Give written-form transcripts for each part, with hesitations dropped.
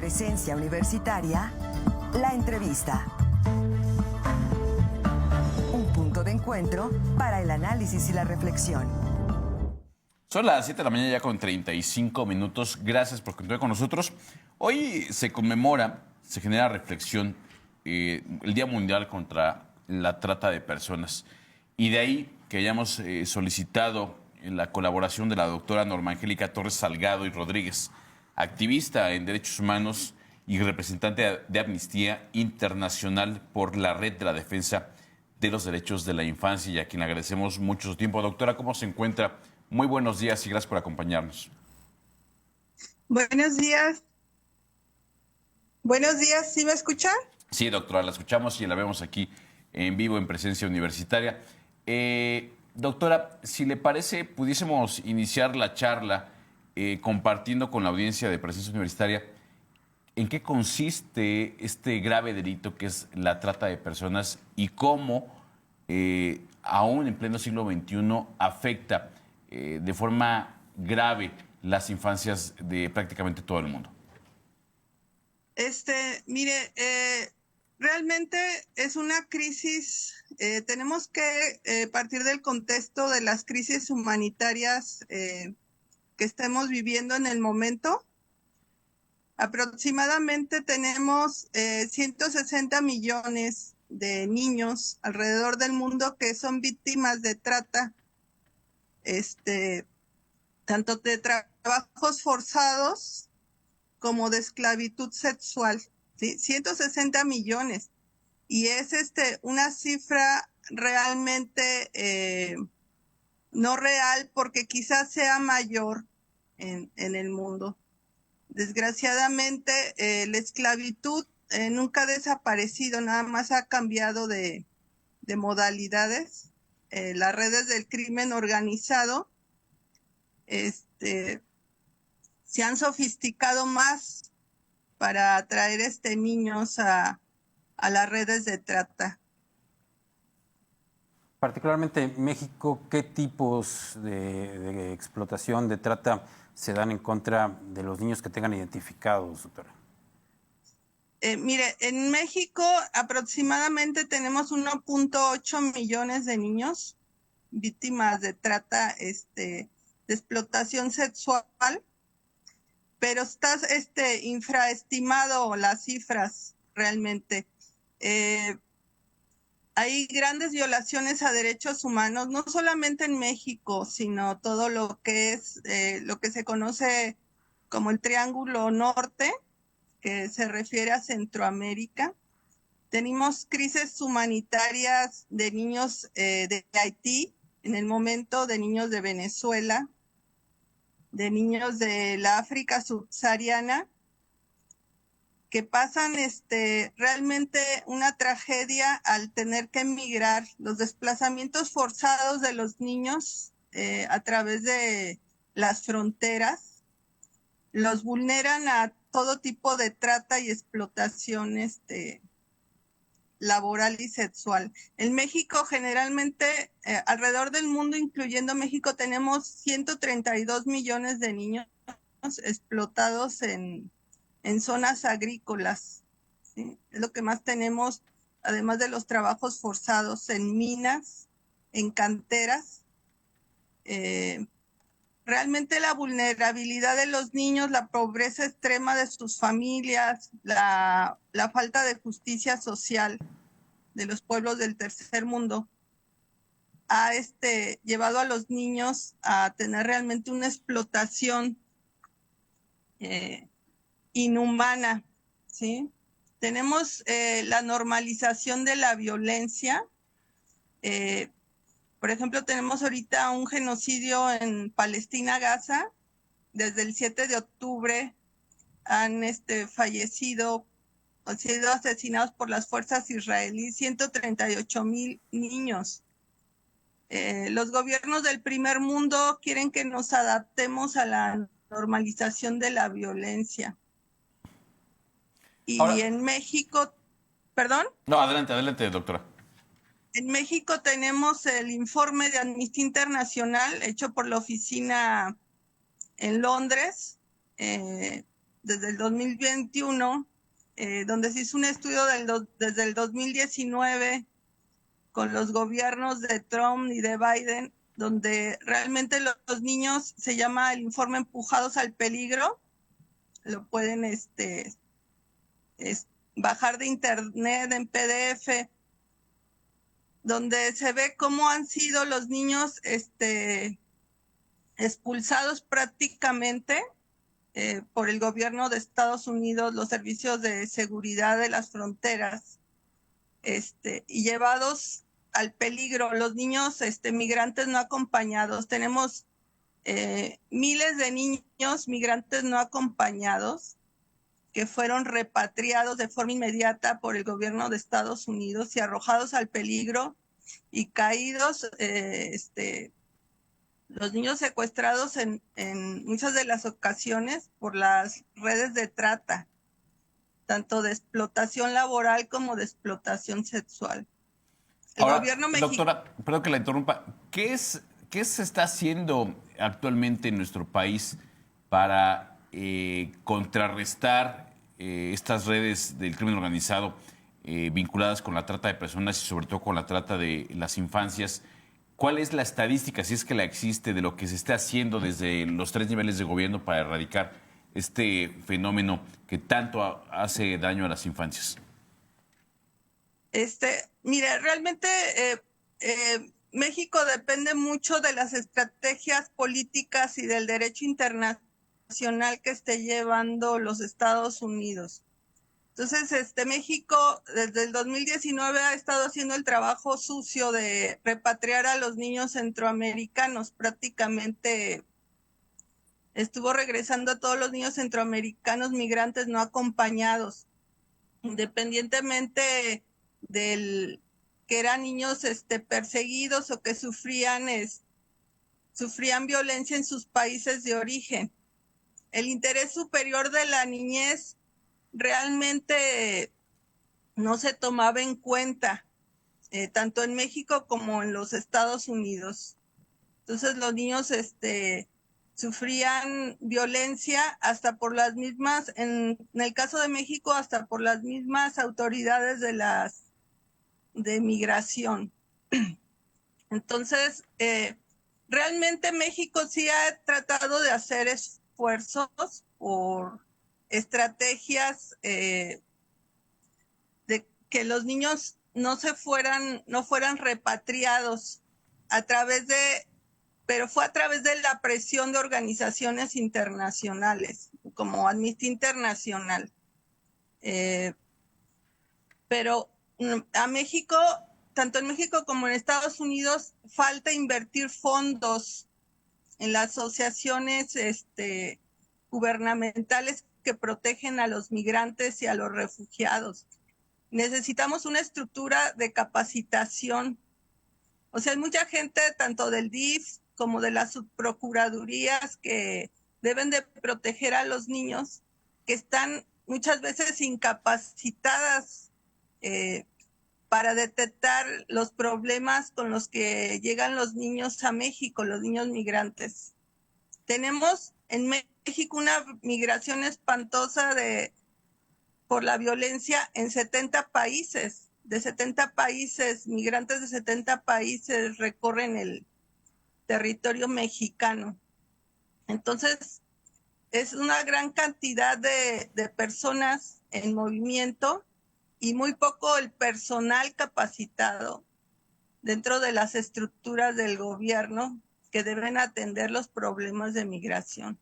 Presencia Universitaria, la entrevista. Un punto de encuentro para el análisis y la reflexión. Son las 7 de la mañana ya con 35 minutos. Gracias por continuar con nosotros. Hoy se conmemora, se genera reflexión, el Día Mundial contra la Trata de Personas. Y de ahí que hayamos solicitado la colaboración de la doctora Norma Angélica Torres Salgado y Rodríguez, activista en derechos humanos y representante de Amnistía Internacional por la Red de la Defensa de los Derechos de la Infancia, y a quien agradecemos mucho su tiempo. Doctora, ¿cómo se encuentra? Muy buenos días y gracias por acompañarnos. Buenos días. Buenos días, ¿sí me escuchan? Sí, doctora, la escuchamos y la vemos aquí en vivo en Presencia Universitaria. Doctora, si le parece, pudiésemos iniciar la charla compartiendo con la audiencia de Presencia Universitaria en qué consiste este grave delito que es la trata de personas y cómo, aún en pleno siglo XXI, afecta de forma grave las infancias de prácticamente todo el mundo. Mire, realmente es una crisis, tenemos que partir del contexto de las crisis humanitarias que estamos viviendo en el momento. Aproximadamente tenemos 160 millones de niños alrededor del mundo que son víctimas de trata, tanto de trabajos forzados como de esclavitud sexual, ¿sí? 160 millones. Y es una cifra realmente no real, porque quizás sea mayor en el mundo. Desgraciadamente, la esclavitud nunca ha desaparecido, nada más ha cambiado de modalidades. Las redes del crimen organizado se han sofisticado más para atraer niños a las redes de trata. Particularmente en México, ¿qué tipos de explotación, de trata se dan en contra de los niños que tengan identificados, doctora? Mire, en México aproximadamente tenemos 1.8 millones de niños víctimas de trata, de explotación sexual, pero está infraestimado las cifras realmente. Hay grandes violaciones a derechos humanos, no solamente en México, sino todo lo que es lo que se conoce como el Triángulo Norte, que se refiere a Centroamérica. Tenemos crisis humanitarias de niños de Haití, en el momento de niños de Venezuela, de niños de la África subsahariana, que pasan realmente una tragedia al tener que emigrar. Los desplazamientos forzados de los niños a través de las fronteras los vulneran a todo tipo de trata y explotación laboral y sexual. En México generalmente, alrededor del mundo, incluyendo México, tenemos 132 millones de niños explotados en zonas agrícolas, ¿sí? Es lo que más tenemos, además de los trabajos forzados en minas, en canteras. Realmente la vulnerabilidad de los niños, la pobreza extrema de sus familias, la falta de justicia social de los pueblos del tercer mundo ha llevado a los niños a tener realmente una explotación inhumana, ¿sí? Tenemos la normalización de la violencia. Por ejemplo, tenemos ahorita un genocidio en Palestina, Gaza. Desde el 7 de octubre han fallecido o sido asesinados por las fuerzas israelíes 138,000 niños. Los gobiernos del primer mundo quieren que nos adaptemos a la normalización de la violencia. Y Ahora, en México, ¿perdón? No, adelante, doctora. En México tenemos el informe de Amnistía Internacional hecho por la oficina en Londres, desde el 2021, donde se hizo un estudio desde el 2019 con los gobiernos de Trump y de Biden, donde realmente los niños, se llama el informe Empujados al Peligro, lo pueden bajar de internet en PDF, donde se ve cómo han sido los niños expulsados prácticamente por el gobierno de Estados Unidos, los servicios de seguridad de las fronteras, y llevados al peligro, los niños migrantes no acompañados. Tenemos miles de niños migrantes no acompañados que fueron repatriados de forma inmediata por el gobierno de Estados Unidos y arrojados al peligro y caídos, los niños secuestrados en muchas de las ocasiones por las redes de trata, tanto de explotación laboral como de explotación sexual. El Ahora, gobierno mexicano... doctora, perdón que la interrumpa. ¿Qué se está haciendo actualmente en nuestro país para contrarrestar estas redes del crimen organizado vinculadas con la trata de personas y sobre todo con la trata de las infancias? ¿Cuál es la estadística, si es que la existe, de lo que se está haciendo desde los 3 niveles de gobierno para erradicar este fenómeno que tanto hace daño a las infancias? Mire, realmente México depende mucho de las estrategias políticas y del derecho internacional que esté llevando los Estados Unidos. Entonces, México desde el 2019 ha estado haciendo el trabajo sucio de repatriar a los niños centroamericanos. Prácticamente estuvo regresando a todos los niños centroamericanos migrantes no acompañados, independientemente del que eran niños perseguidos o que sufrían violencia en sus países de origen. El interés superior de la niñez realmente no se tomaba en cuenta, tanto en México como en los Estados Unidos. Entonces los niños sufrían violencia hasta por las mismas, en el caso de México, hasta por las mismas autoridades de migración. Entonces, realmente México sí ha tratado de hacer esfuerzos por estrategias de que los niños no fueran repatriados pero fue a través de la presión de organizaciones internacionales, como Amnistía Internacional. Pero a México, tanto en México como en Estados Unidos, falta invertir fondos en las asociaciones gubernamentales que protegen a los migrantes y a los refugiados. Necesitamos una estructura de capacitación. O sea, hay mucha gente, tanto del DIF como de las subprocuradurías que deben de proteger a los niños, que están muchas veces incapacitadas para detectar los problemas con los que llegan los niños a México, los niños migrantes. Tenemos en México una migración espantosa por la violencia en 70 países. De 70 países, migrantes de 70 países recorren el territorio mexicano. Entonces, es una gran cantidad de personas en movimiento y muy poco el personal capacitado dentro de las estructuras del gobierno que deben atender los problemas de migración.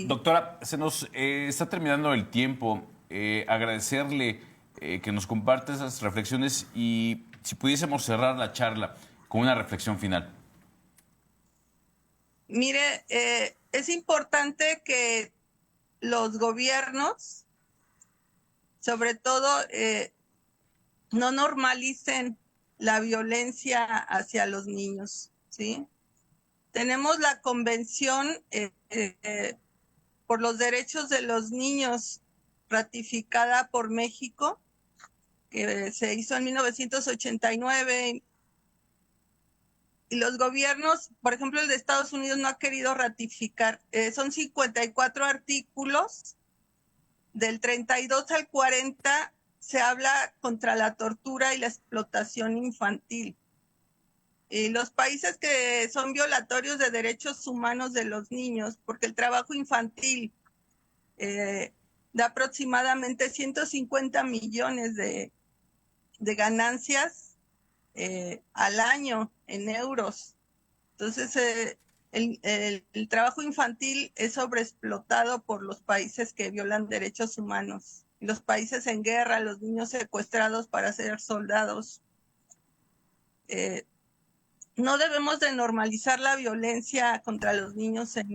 Doctora, se nos está terminando el tiempo. Agradecerle que nos comparte esas reflexiones y si pudiésemos cerrar la charla con una reflexión final. Mire, es importante que los gobiernos, sobre todo, no normalicen la violencia hacia los niños, ¿sí? Tenemos la Convención por los Derechos de los Niños ratificada por México, que se hizo en 1989 y los gobiernos, por ejemplo, el de Estados Unidos no ha querido ratificar. Son 54 artículos, del 32 al 40 se habla contra la tortura y la explotación infantil. Y los países que son violatorios de derechos humanos de los niños, porque el trabajo infantil da aproximadamente 150 millones de ganancias al año en euros. Entonces, el trabajo infantil es sobreexplotado por los países que violan derechos humanos. Los países en guerra, los niños secuestrados para ser soldados. No debemos de normalizar la violencia contra los niños en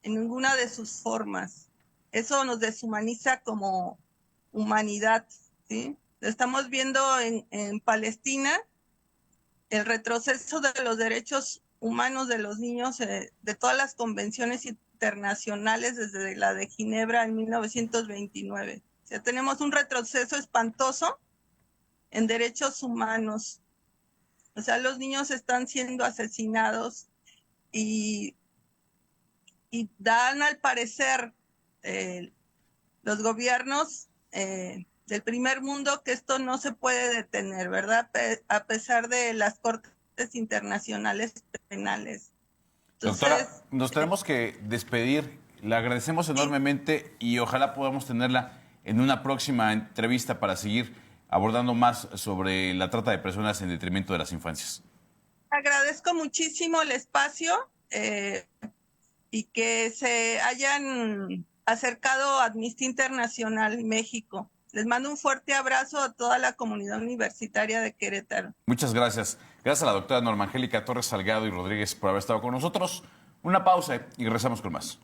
ninguna de sus formas. Eso nos deshumaniza como humanidad, ¿sí? Estamos viendo en Palestina el retroceso de los derechos humanos de los niños, de todas las convenciones internacionales desde la de Ginebra en 1929. O sea, tenemos un retroceso espantoso en derechos humanos. O sea, los niños están siendo asesinados y dan al parecer los gobiernos del primer mundo que esto no se puede detener, ¿verdad? A pesar de las cortes internacionales penales. Entonces, doctora, nos tenemos que despedir. Le agradecemos enormemente y ojalá podamos tenerla en una próxima entrevista para seguir abordando más sobre la trata de personas en detrimento de las infancias. Agradezco muchísimo el espacio y que se hayan acercado a Amnistía Internacional México. Les mando un fuerte abrazo a toda la comunidad universitaria de Querétaro. Muchas gracias. Gracias a la doctora Norma Angélica Torres Salgado y Rodríguez por haber estado con nosotros. Una pausa y regresamos con más.